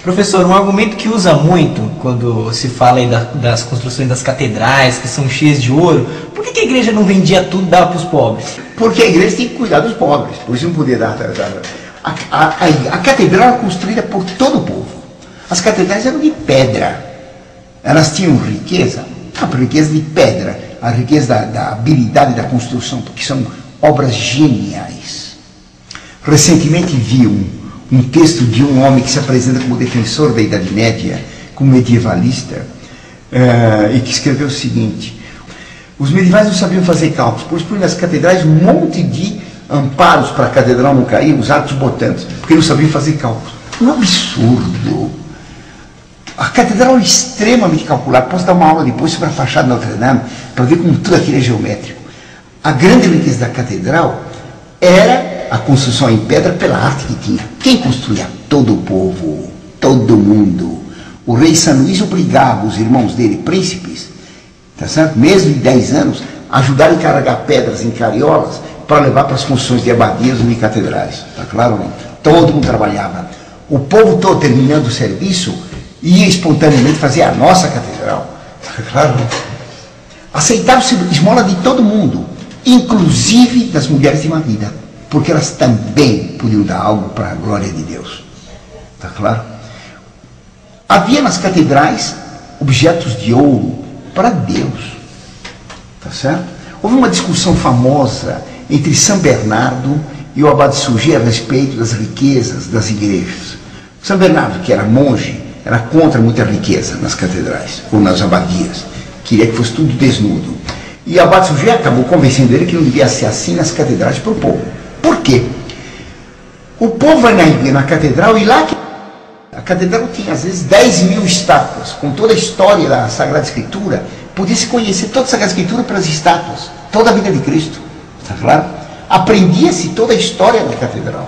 Professor, um argumento que usa muito quando se fala aí das construções das catedrais, que são cheias de ouro, por que a igreja não vendia tudo e dava para os pobres? Porque a igreja tem que cuidar dos pobres, por isso não podia dar. A catedral era construída por todo o povo. As catedrais eram de pedra. Elas tinham riqueza, a riqueza de pedra, a riqueza da habilidade da construção, porque são obras geniais. Recentemente vi um texto de um homem que se apresenta como defensor da Idade Média, como medievalista, e que escreveu o seguinte: os medievais não sabiam fazer cálculos, por isso põem nas catedrais um monte de amparos para a catedral não cair, os arcos botantes, porque não sabiam fazer cálculos. Um absurdo! A catedral é extremamente calculada. Posso dar uma aula depois sobre a fachada de Notre Dame, para ver como tudo aquilo é geométrico. A grande riqueza da catedral era a construção em pedra pela arte que tinha. Quem construía? Todo o povo, todo mundo. O rei São Luís obrigava os irmãos dele, príncipes, tá certo? Mesmo de 10 anos, a ajudarem a carregar pedras em carriolas para levar para as funções de abadias ou de catedrais. Tá claro, não? Todo mundo trabalhava. O povo todo, terminando o serviço, ia espontaneamente fazer a nossa catedral. Tá claro, não? Aceitava-se esmola de todo mundo, inclusive das mulheres de uma vida, porque elas também podiam dar algo para a glória de Deus. Está claro? Havia nas catedrais objetos de ouro para Deus. Está certo? Houve uma discussão famosa entre São Bernardo e o Abade Suger a respeito das riquezas das igrejas. São Bernardo, que era monge, era contra muita riqueza nas catedrais ou nas abadias. Queria que fosse tudo desnudo. E o Abade Suger acabou convencendo ele que não devia ser assim nas catedrais para o povo. Por quê? O povo vai na catedral e lá a catedral tinha às vezes 10.000 estátuas, com toda a história da Sagrada Escritura. Podia-se conhecer toda a Sagrada Escritura pelas estátuas, toda a vida de Cristo. Está claro? Aprendia-se toda a história da catedral.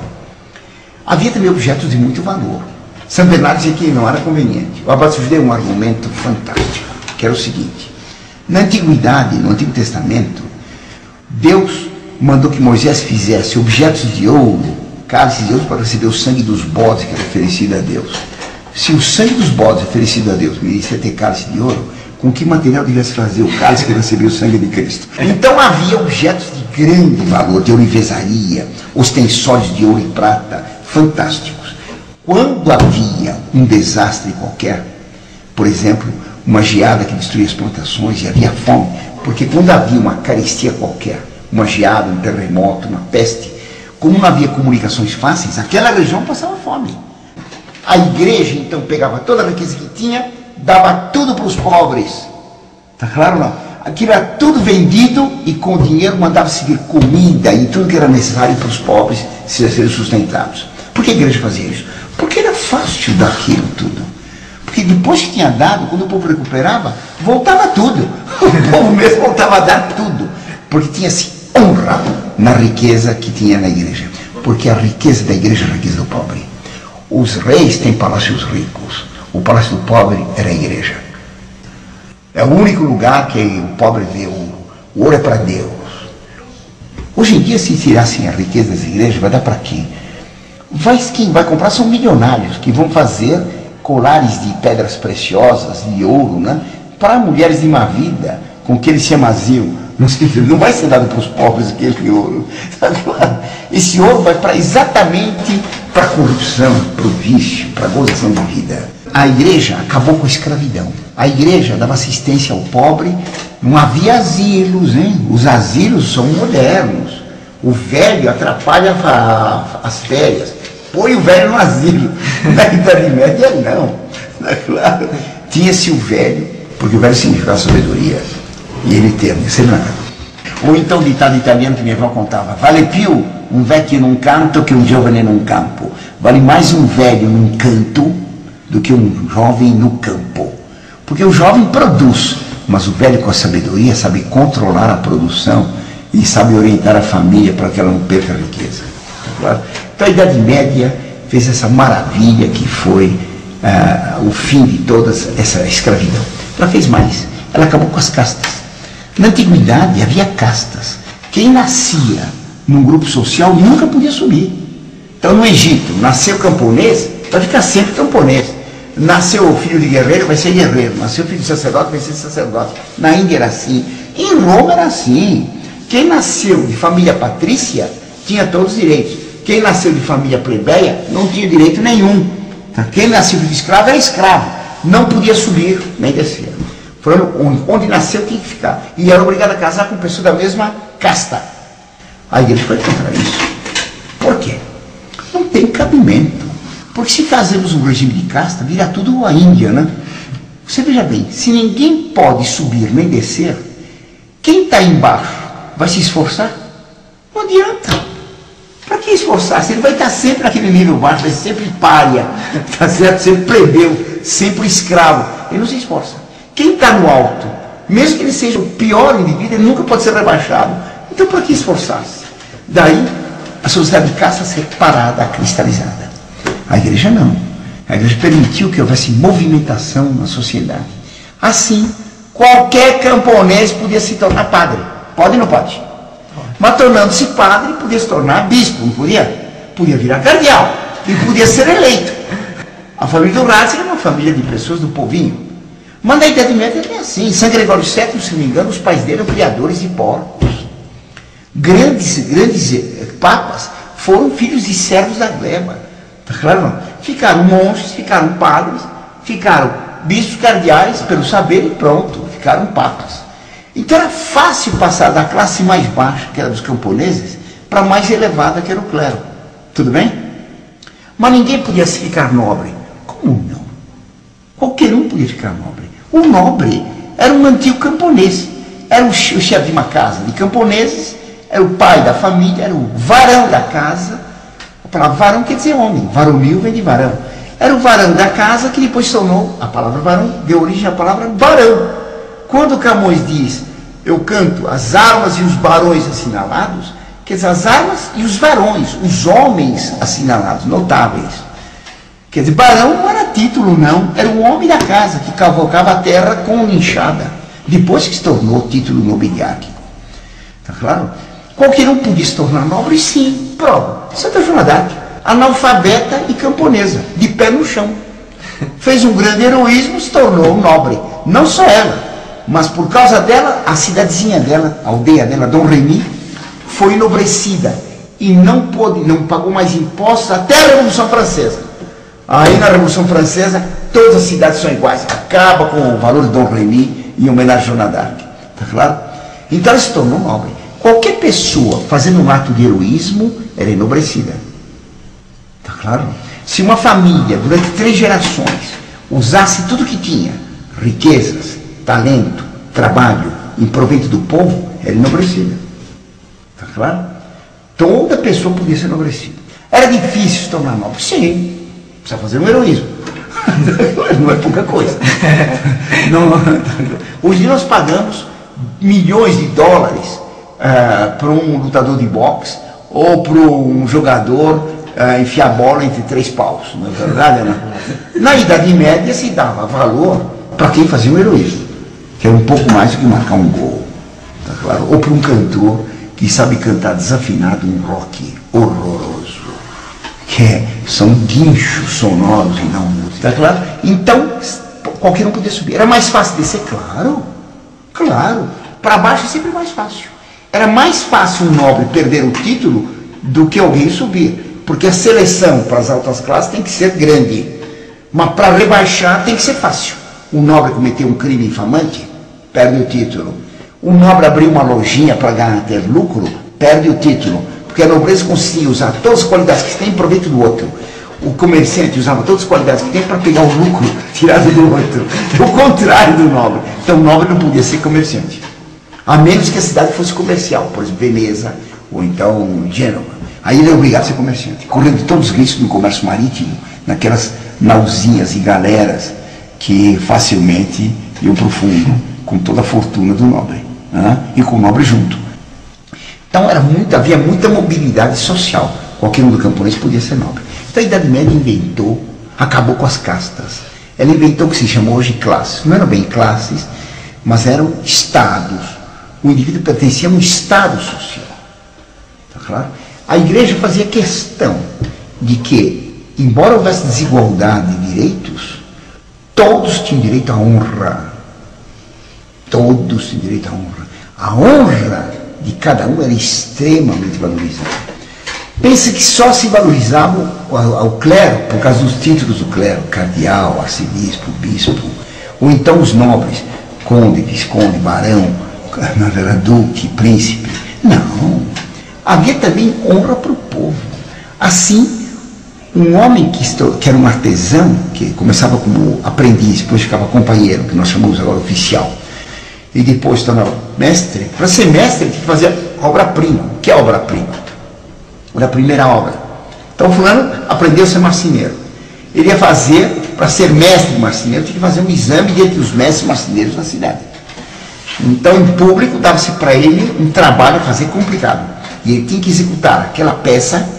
Havia também objetos de muito valor. São Bernardo dizia que não era conveniente. O Abade Suger deu um argumento fantástico, que era o seguinte: na Antiguidade, no Antigo Testamento, Deus mandou que Moisés fizesse objetos de ouro, cálices de ouro, para receber o sangue dos bodes que era oferecido a Deus. Se o sangue dos bodes oferecido a Deus merecia ter cálice de ouro, com que material devia se fazer o cálice que recebeu o sangue de Cristo? Então havia objetos de grande valor, de ourivesaria, ostensórios de ouro e prata, fantásticos. Quando havia um desastre qualquer, por exemplo, uma geada que destruía as plantações e havia fome, porque quando havia uma carestia qualquer, uma geada, um terremoto, uma peste, como não havia comunicações fáceis, aquela região passava fome. A igreja então pegava toda a riqueza que tinha, dava tudo para os pobres. Está claro ou não? Aquilo era tudo vendido e com o dinheiro mandava seguir comida e tudo que era necessário para os pobres serem sustentados. Por que a igreja fazia isso? Porque era fácil dar aquilo tudo. Porque depois que tinha dado, quando o povo recuperava, voltava tudo. O povo mesmo voltava a dar tudo. Porque tinha-se honra na riqueza que tinha na igreja. Porque a riqueza da igreja é a riqueza do pobre. Os reis têm palácios ricos. O palácio do pobre era a igreja. É o único lugar que o pobre vê o ouro é para Deus. Hoje em dia, se tirassem a riqueza das igrejas, vai dar para quem? Quem vai comprar são milionários que vão fazer colares de pedras preciosas, de ouro, né? Para mulheres de má vida, com que eles se amaziam. Não vai ser dado para os pobres aquele ouro. Esse ouro vai exatamente para a corrupção, para o vício, para a gozação de vida. A igreja acabou com a escravidão. A igreja dava assistência ao pobre. Não havia asilos, hein? Os asilos são modernos. O velho atrapalha as férias. Põe o velho no asilo. Na Idade Média, não. Claro. Tinha-se o velho, porque o velho significava sabedoria. E ele eterno, sempre nada. Ou então o ditado italiano que minha avó contava: vale più um vecchio num canto que um giovane num campo. Vale mais um velho num canto do que um jovem no campo. Porque o jovem produz, mas o velho com a sabedoria sabe controlar a produção e sabe orientar a família para que ela não perca a riqueza. Claro? Então a Idade Média fez essa maravilha que foi o fim de toda essa escravidão. Ela fez mais, ela acabou com as castas. Na Antiguidade havia castas. Quem nascia num grupo social nunca podia subir. Então no Egito, nasceu camponês, vai ficar sempre camponês. nasceu filho de guerreiro, vai ser guerreiro. Nasceu filho de sacerdote, vai ser sacerdote. Na Índia era assim. Em Roma era assim. Quem nasceu de família patrícia tinha todos os direitos. Quem nasceu de família plebeia não tinha direito nenhum. Quem nasceu de escravo era escravo. Não podia subir nem descer. Onde nasceu tinha que ficar. E era obrigado a casar com pessoa da mesma casta. A igreja foi contra isso. Por quê? Não tem cabimento. Porque se fazemos um regime de casta, vira tudo a Índia, né? Você veja bem, se ninguém pode subir nem descer, quem está embaixo vai se esforçar? Não adianta. Para que esforçar? Ele vai estar sempre naquele nível baixo, vai ser sempre pária, tá certo? Sempre plebeu, sempre escravo. Ele não se esforça. Quem está no alto, mesmo que ele seja o pior indivíduo, ele nunca pode ser rebaixado. Então, para que esforçar-se? Daí, a sociedade de casta separada, cristalizada. A igreja não. A igreja permitiu que houvesse movimentação na sociedade. Assim, qualquer camponês podia se tornar padre. Pode ou não pode? Mas tornando-se padre, podia se tornar bispo, não podia? Podia virar cardeal e podia ser eleito. A família do Ratzinger era uma família de pessoas do povinho. Mas na Idade Média é assim. São Gregório VII, se não me engano, os pais dele eram criadores de porcos. Grandes papas foram filhos de servos da gleba. Tá claro não? Ficaram monges, ficaram padres, ficaram bispos cardeais pelo saber e pronto, ficaram papas. Então era fácil passar da classe mais baixa, que era dos camponeses, para a mais elevada, que era o clero. Tudo bem? Mas ninguém podia se ficar nobre. Como não? Qualquer um podia ficar nobre. O nobre era um antigo camponês. Era o chefe de uma casa de camponeses, era o pai da família, era o varão da casa. A palavra varão quer dizer homem. Varonil vem de varão. Era o varão da casa que depois tornou, a palavra varão deu origem à palavra varão. Quando Camões diz, eu canto as armas e os barões assinalados, quer dizer, as armas e os varões, os homens assinalados, notáveis. Quer dizer, barão não era título, não. Era o homem da casa que cavalcava a terra com enxada. Depois que se tornou título nobiliário. Está claro? Qualquer um podia se tornar nobre, sim. Prova. Santa Joana d'Arc, analfabeta e camponesa, de pé no chão. Fez um grande heroísmo, se tornou nobre. Não só ela, mas por causa dela, a cidadezinha dela, a aldeia dela, Dom Remy, foi enobrecida. E não pagou mais impostos até a Revolução Francesa. Aí na Revolução Francesa, todas as cidades são iguais. Acaba com o valor de Dom Remy em homenagem a Joana d'Arc. Está claro? Então ela se tornou nobre. Qualquer pessoa fazendo um ato de heroísmo era enobrecida. Está claro? Se uma família, durante 3 gerações, usasse tudo que tinha, riquezas, talento, trabalho, em proveito do povo, era enobrecida. Está claro? Toda pessoa podia ser enobrecida. Era difícil se tornar nobre? Sim. Precisa fazer um heroísmo. Não é pouca coisa. Hoje nós pagamos milhões de dólares para um lutador de boxe ou para um jogador enfiar a bola entre 3 paus. Não é verdade, Ana? Na Idade Média se dava valor para quem fazia um heroísmo, que era um pouco mais do que marcar um gol. Tá claro? Ou para um cantor que sabe cantar desafinado um rock horroroso, que são guinchos sonoros e não música. Tá claro? Então, qualquer um podia subir. Era mais fácil descer? Claro. Claro. Para baixo é sempre mais fácil. Era mais fácil um nobre perder o título do que alguém subir. Porque a seleção para as altas classes tem que ser grande. Mas para rebaixar tem que ser fácil. O nobre cometeu um crime infamante, perde o título. O nobre abriu uma lojinha para ter lucro, perde o título. Porque a nobreza conseguia usar todas as qualidades que tem em proveito do outro. O comerciante usava todas as qualidades que tem para pegar o lucro tirado do outro. O contrário do nobre. Então o nobre não podia ser comerciante. A menos que a cidade fosse comercial, por exemplo, Veneza, ou então Gênova. Aí ele é obrigado a ser comerciante, correndo todos os riscos no comércio marítimo, naquelas nauzinhas e galeras que facilmente iam para o fundo, com toda a fortuna do nobre, né? E com o nobre junto. Então havia muita mobilidade social. Qualquer um do camponês podia ser nobre. Então a Idade Média acabou com as castas. Ela inventou o que se chama hoje classes. Não eram bem classes, mas eram estados. O indivíduo pertencia a um estado social. Está claro? A igreja fazia questão de que, embora houvesse desigualdade de direitos, Todos tinham direito à honra. Todos tinham direito à honra. A honra de cada um era extremamente valorizada. Pensa que só se valorizava ao clero, por causa dos títulos do clero, cardeal, arcebispo, bispo, ou então os nobres, conde, visconde, barão, duque, príncipe. Não. Havia também honra para o povo. Assim, um homem que era um artesão, que começava como aprendiz, depois ficava companheiro, que nós chamamos agora oficial, e depois tornava mestre. Para ser mestre, ele tinha que fazer obra-prima. O que é obra-prima? Era a primeira obra. Então, fulano aprendeu a ser marceneiro. Ele ia fazer, para ser mestre de marceneiro, tinha que fazer um exame entre os mestres marceneiros da cidade. Então, em público, dava-se para ele um trabalho a fazer complicado. E ele tinha que executar aquela peça,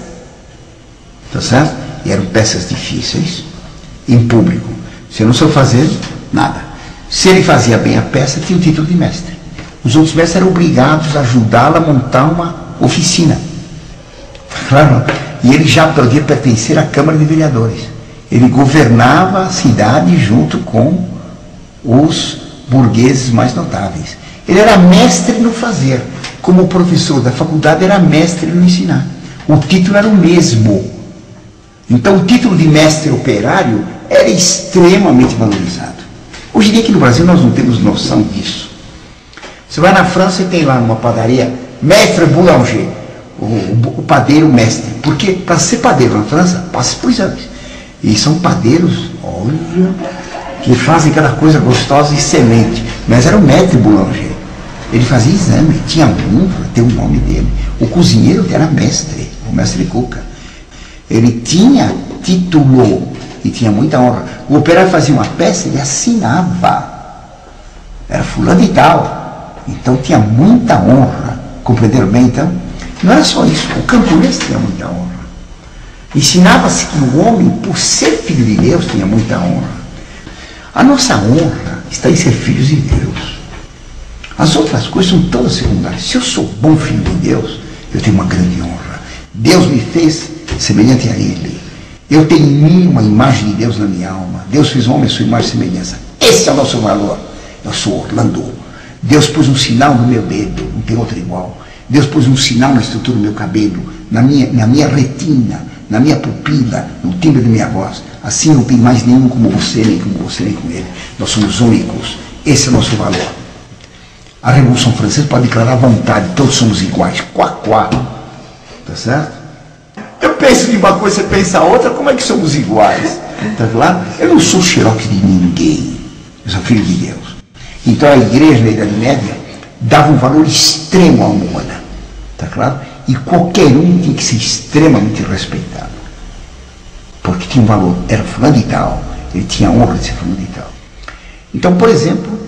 tá certo? E eram peças difíceis, em público. Se eu não soube fazer, nada. Se ele fazia bem a peça, tinha o título de mestre. Os outros mestres eram obrigados a ajudá-lo a montar uma oficina. Claro? E ele já podia pertencer à Câmara de Vereadores. Ele governava a cidade junto com os burgueses mais notáveis. Ele era mestre no fazer. Como professor da faculdade, era mestre no ensinar. O título era o mesmo. Então, o título de mestre operário era extremamente valorizado. Hoje em dia, aqui no Brasil, nós não temos noção disso. Você vai na França e tem lá numa padaria, mestre boulanger, o padeiro mestre. Porque para ser padeiro na França, passa por exames. E são padeiros, olha, que fazem cada coisa gostosa e excelente. Mas era o maître boulanger. Ele fazia exame, tinha honra, tem o nome dele. O cozinheiro era mestre, o mestre Cuca. Ele tinha título e tinha muita honra. O operário fazia uma peça e assinava. Era fulano e tal. Então tinha muita honra. Compreenderam bem, então? Não era só isso. O camponês tinha muita honra. Ensinava-se que o homem, por ser filho de Deus, tinha muita honra. A nossa honra está em ser filhos de Deus. As outras coisas são todas secundárias. Se eu sou bom filho de Deus, eu tenho uma grande honra. Deus me fez semelhante a Ele. Eu tenho em mim uma imagem de Deus na minha alma. Deus fez um homem a sua imagem e semelhança. Esse é o nosso valor. Eu sou Orlando. Deus pôs um sinal no meu dedo, não tem outro igual. Deus pôs um sinal na estrutura do meu cabelo, na minha retina, na minha pupila, no timbre da minha voz. Assim não tem mais nenhum como você, nem como você, nem como ele. Nós somos únicos. Esse é o nosso valor. A Revolução Francesa pode declarar à vontade, todos somos iguais. Quá, quá. Tá certo? Eu penso de uma coisa, você pensa outra, como é que somos iguais? Tá claro? Eu não sou xerox de ninguém. Eu sou filho de Deus. Então a igreja na Idade Média dava um valor extremo à moda. Tá claro? E qualquer um tinha que ser extremamente respeitado. Porque tinha um valor, era fulano de tal, ele tinha a honra de ser fulano de tal. Então, por exemplo,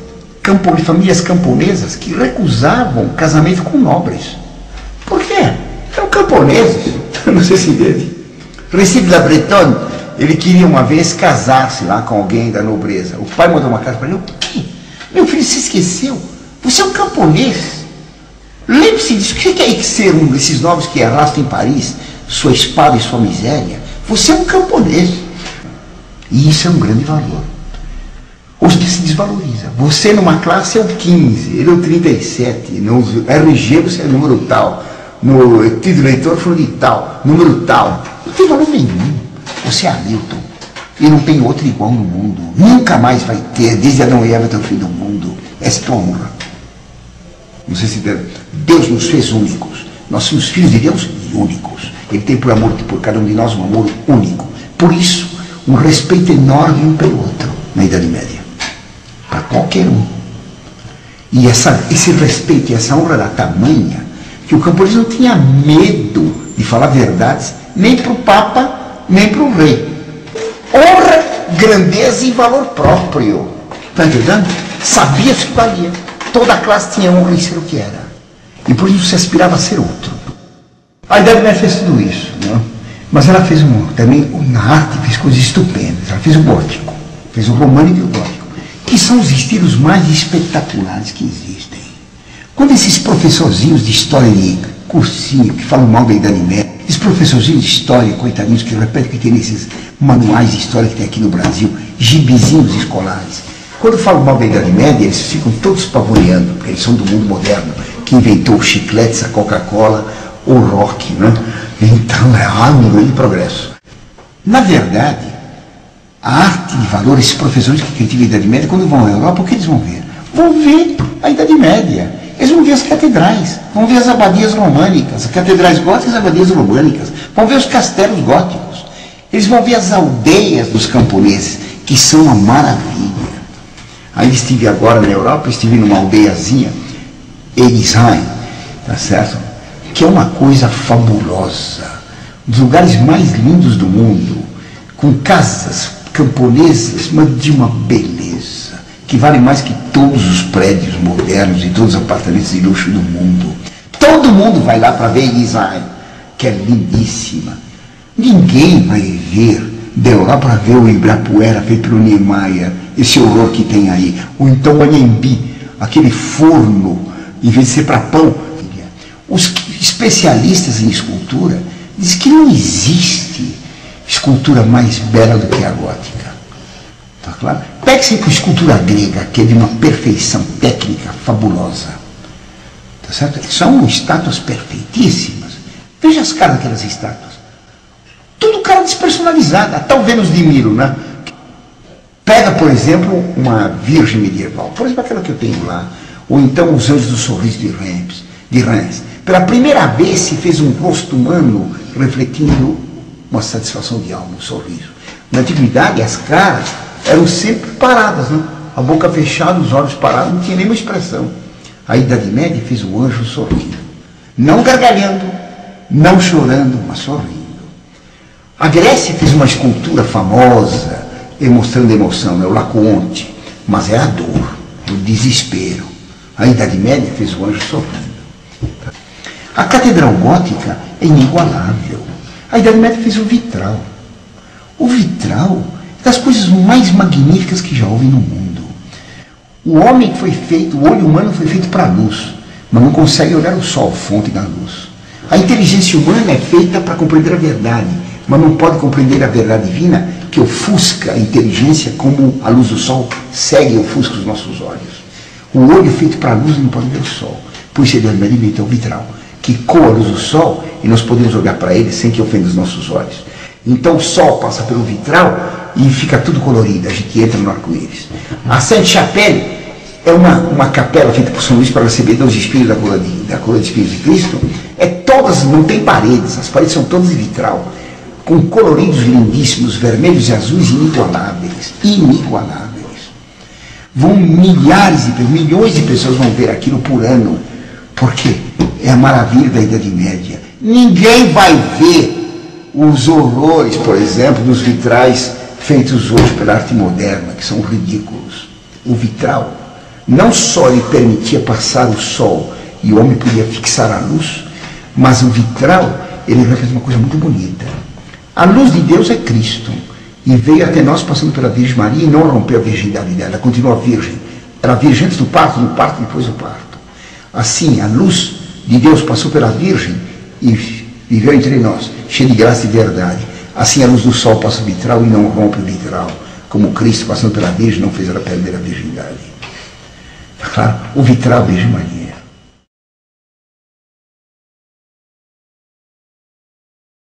famílias camponesas que recusavam casamento com nobres. Por quê? Eram camponeses, não sei se entende. Recife da Bretonne, ele queria uma vez casar-se lá com alguém da nobreza. O pai mandou uma carta para ele, o quê? Meu filho se esqueceu, você é um camponês. Lembre-se disso, o que quer ser um desses nobres que arrastam em Paris sua espada e sua miséria? Você é um camponês. E isso é um grande valor. Hoje se desvaloriza. Você numa classe é o 15, ele é o 37, no RG você é número tal, no título leitor foi de tal, número tal. Não tem valor nenhum. Você é Hamilton. E não tem outro igual no mundo. Nunca mais vai ter, desde Adão e Eva até o fim do mundo. Essa é tua honra. Não sei se Deus nos fez únicos. Nós somos filhos de Deus e únicos. Ele tem por amor por cada um de nós um amor único. Por isso, um respeito enorme um pelo outro na Idade Média. Para qualquer um. E esse respeito e essa honra era tamanha que o camponês não tinha medo de falar verdades nem para o Papa, nem para o rei. Honra, grandeza e valor próprio. Está entendendo? Sabia-se que valia. Toda a classe tinha honra em ser o que era. E por isso se aspirava a ser outro. A Idade Média fez tudo isso, né? Mas ela fez também, na arte, fez coisas estupendas. Ela fez o gótico, fez o românico e o gótico, que são os estilos mais espetaculares que existem. Quando esses professorzinhos de história de cursinho, que falam mal da Idade Média, esses professorzinhos de história, coitadinhos, que repetem que tem nesses manuais de história que tem aqui no Brasil, gibizinhos escolares. Quando falam mal da Idade Média, eles ficam todos pavoneando, porque eles são do mundo moderno, que inventou o chiclete, a Coca-Cola, o rock, né? Então é um grande progresso. Na verdade, a arte de valor, esses professores que criticam a Idade Média, quando vão à Europa, o que eles vão ver? Vão ver a Idade Média. Eles vão ver as catedrais, vão ver as abadias românicas, as catedrais góticas e as abadias românicas, vão ver os castelos góticos. Eles vão ver as aldeias dos camponeses, que são uma maravilha. Aí estive agora na Europa, estive numa aldeiazinha, Erisheim, tá certo? Que é uma coisa fabulosa. Um dos lugares mais lindos do mundo, com casas camponesas, mas de uma beleza, que vale mais que todos os prédios modernos e todos os apartamentos de luxo do mundo. Todo mundo vai lá para ver Erisheim, que é lindíssima. Ninguém vai ver da Europa para ver o Ibirapuera feito pelo Niemeyer, esse horror que tem aí. Ou então o Anhembi, aquele forno, em vez de ser para pão. Os especialistas em escultura dizem que não existe escultura mais bela do que a gótica. Tá claro? Pegue-se com a escultura grega, que é de uma perfeição técnica fabulosa. Tá certo? São estátuas perfeitíssimas. Veja as caras daquelas estátuas. Tudo cara despersonalizada, a tal Vênus de Milo, né? Pega, por exemplo, uma virgem medieval, por exemplo, aquela que eu tenho lá, ou então os Anjos do Sorriso de Reims. Pela primeira vez se fez um rosto humano refletindo uma satisfação de alma, um sorriso. Na antiguidade, as caras eram sempre paradas, né? A boca fechada, os olhos parados, não tinha nenhuma expressão. A Idade Média fez o anjo sorrindo, não gargalhando, não chorando, mas sorrindo. A Grécia fez uma escultura famosa, mostrando emoção, é o Laocoonte, mas é a dor, o desespero. A Idade Média fez o anjo sorrindo. A Catedral Gótica é inigualável. A Idade Média fez o vitral. O vitral é das coisas mais magníficas que já houve no mundo. O homem foi feito, o olho humano foi feito para a luz, mas não consegue olhar o sol, fonte da luz. A inteligência humana é feita para compreender a verdade, mas não pode compreender a verdade divina, que ofusca a inteligência como a luz do sol segue e ofusca os nossos olhos. O olho feito para a luz não pode ver o sol. Por isso ele é o vitral, que coa a luz do sol e nós podemos olhar para ele sem que ofenda os nossos olhos. Então o sol passa pelo vitral e fica tudo colorido, a gente entra no arco-íris. A Sainte-Chapelle é uma capela feita por São Luís para receber 12 espíritos da coroa de espíritos de Cristo. Todas, não tem paredes, as paredes são todas de vitral, com coloridos lindíssimos, vermelhos e azuis inigualáveis, inigualáveis. Vão milhões de pessoas vão ver aquilo por ano, porque é a maravilha da Idade Média. Ninguém vai ver os horrores, por exemplo, dos vitrais feitos hoje pela arte moderna, que são ridículos. O vitral, não só ele permitia passar o sol e o homem podia fixar a luz, mas o vitral, ele reflete uma coisa muito bonita. A luz de Deus é Cristo, e veio até nós passando pela Virgem Maria e não rompeu a virgindade dela, ela continua virgem. Era virgem antes do parto, no parto, depois do parto. Assim, a luz de Deus passou pela Virgem e viveu entre nós, cheia de graça e verdade. Assim, a luz do sol passa o vitral e não rompe o vitral, como Cristo, passando pela Virgem, não fez ela perder a virgindade. Claro, o vitral, Virgem Maria.